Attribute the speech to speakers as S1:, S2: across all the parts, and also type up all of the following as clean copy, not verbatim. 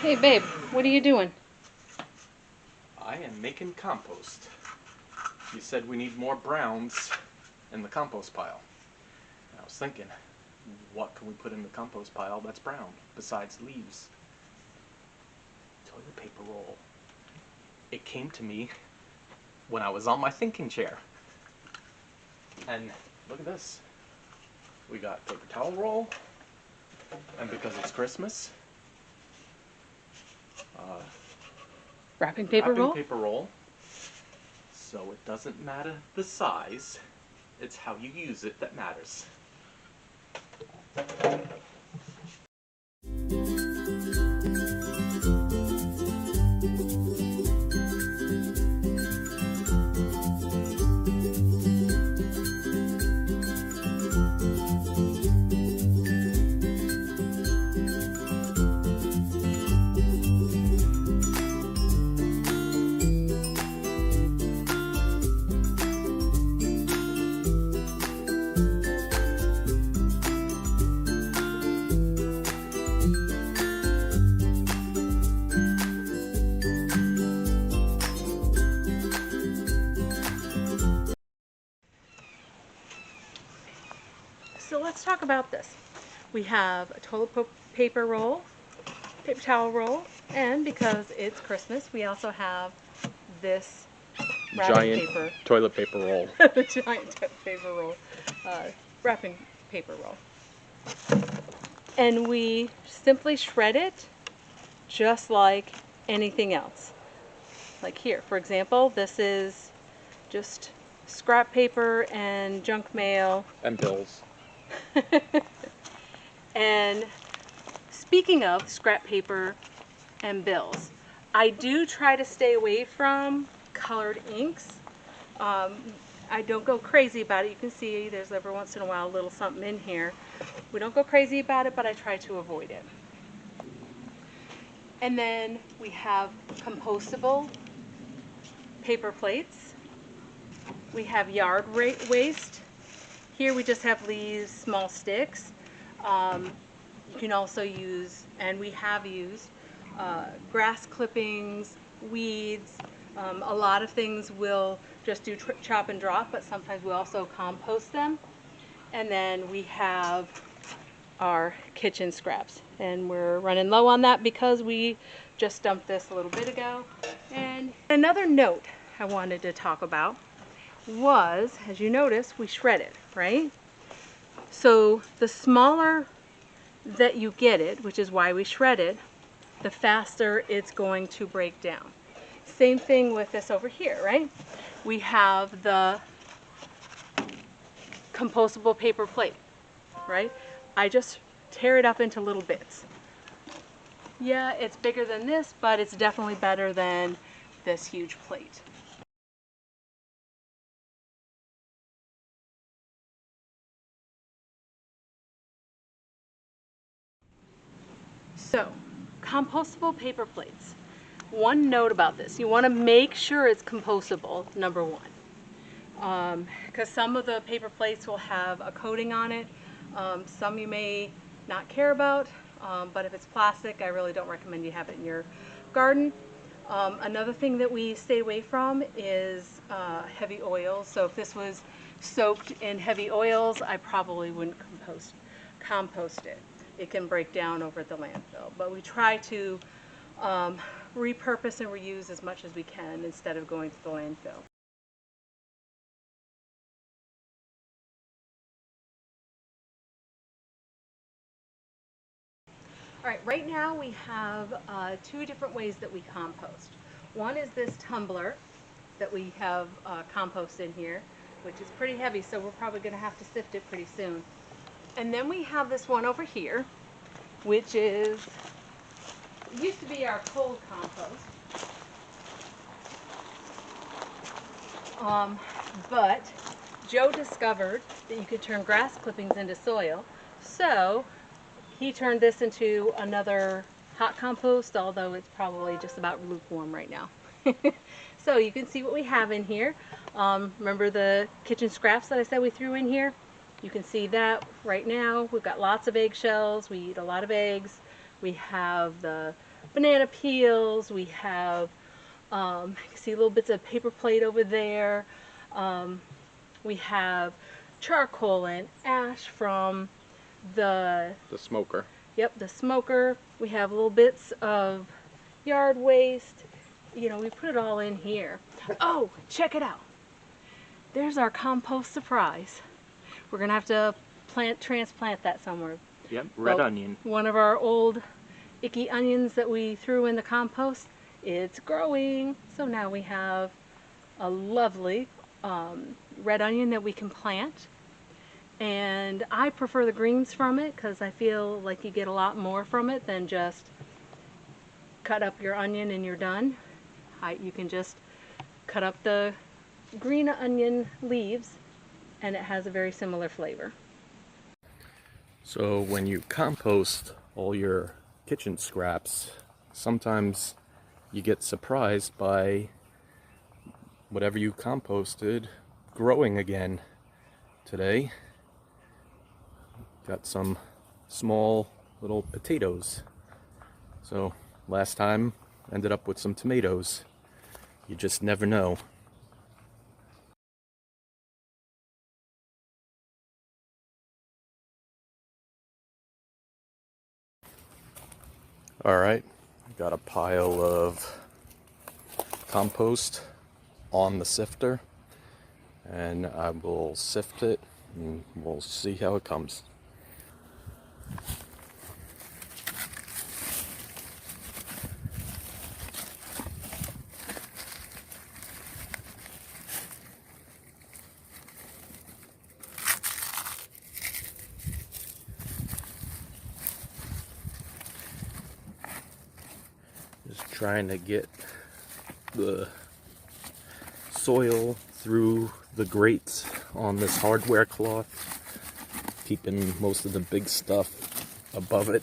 S1: Hey babe, what are you doing?
S2: I am making compost. You said we need more browns in the compost pile. And I was thinking, what can we put in the compost pile that's brown besides leaves? Toilet paper roll. It came to me when I was on my thinking chair. And look at this. We got paper towel roll, and because it's Christmas,
S1: Wrapping paper roll?
S2: paper roll. So it doesn't matter the size, it's how you use it that matters.
S1: So let's talk about this. We have a toilet paper roll, paper towel roll, and because it's Christmas, we also have this wrapping paper.
S2: Toilet paper roll.
S1: The giant toilet paper roll, wrapping paper roll. And we simply shred it just like anything else. Like here, for example, this is just scrap paper and junk mail.
S2: And bills.
S1: And speaking of scrap paper and bills, I do try to stay away from colored inks. I don't go crazy about it. You can see there's every once in a while a little something in here. We don't go crazy about it, but I try to avoid it. And then we have compostable paper plates. We have yard waste. Here we just have leaves, small sticks. You can also use, and we have used, grass clippings, weeds. A lot of things we'll just do chop and drop, but sometimes we also compost them. And then we have our kitchen scraps. And we're running low on that because we just dumped this a little bit ago. And another note I wanted to talk about was, as you notice, we shred it, right? So the smaller that you get it, which is why we shred it, the faster it's going to break down. Same thing with this over here, right? We have the compostable paper plate, right? I just tear it up into little bits. Yeah, it's bigger than this, but it's definitely better than this huge plate. So, compostable paper plates. One note about this, you want to make sure it's compostable, number one. Because some of the paper plates will have a coating on it. Some you may not care about, but if it's plastic, I really don't recommend you have it in your garden. Another thing that we stay away from is heavy oils. So if this was soaked in heavy oils, I probably wouldn't compost it. It can break down over at the landfill. But we try to repurpose and reuse as much as we can instead of going to the landfill. All right, right now we have two different ways that we compost. One is this tumbler that we have compost in here, which is pretty heavy, so we're probably going to have to sift it pretty soon. And then we have this one over here, which is, it used to be our cold compost. But Joe discovered that you could turn grass clippings into soil, so he turned this into another hot compost, although it's probably just about lukewarm right now. So you can see what we have in here. Remember the kitchen scraps that I said we threw in here? You can see that right now. We've got lots of eggshells. We eat a lot of eggs. We have the banana peels, we have, you can see little bits of paper plate over there. We have charcoal and ash from the
S2: smoker.
S1: Yep, the smoker. We have little bits of yard waste. You know, we put it all in here. Oh, check it out. There's our compost surprise. We're gonna have to transplant that somewhere.
S2: Yep, red
S1: But
S2: onion.
S1: one of our old icky onions that we threw in the compost, it's growing. So now we have a lovely red onion that we can plant. And I prefer the greens from it because I feel like you get a lot more from it than just cut up your onion and you're done. You can just cut up the green onion leaves and it has a very similar flavor.
S2: So when you compost all your kitchen scraps, sometimes you get surprised by whatever you composted growing again. Today, got some small little potatoes. So last time ended up with some tomatoes. You just never know. Alright, got a pile of compost on the sifter, and I will sift it and we'll see how it comes. Just trying to get the soil through the grates on this hardware cloth, keeping most of the big stuff above it.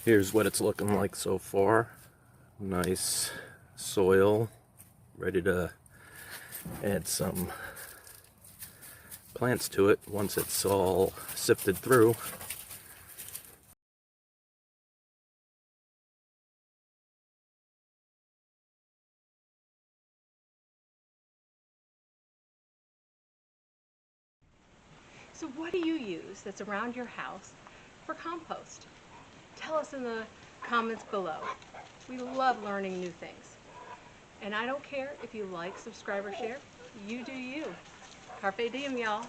S2: Here's what it's looking like so far. Nice soil, ready to add some plants to it once it's all sifted through.
S1: So what do you use that's around your house for compost? Tell us in the comments below. We love learning new things. And I don't care if you like, subscribe, or share. You do you. Carpe diem, y'all.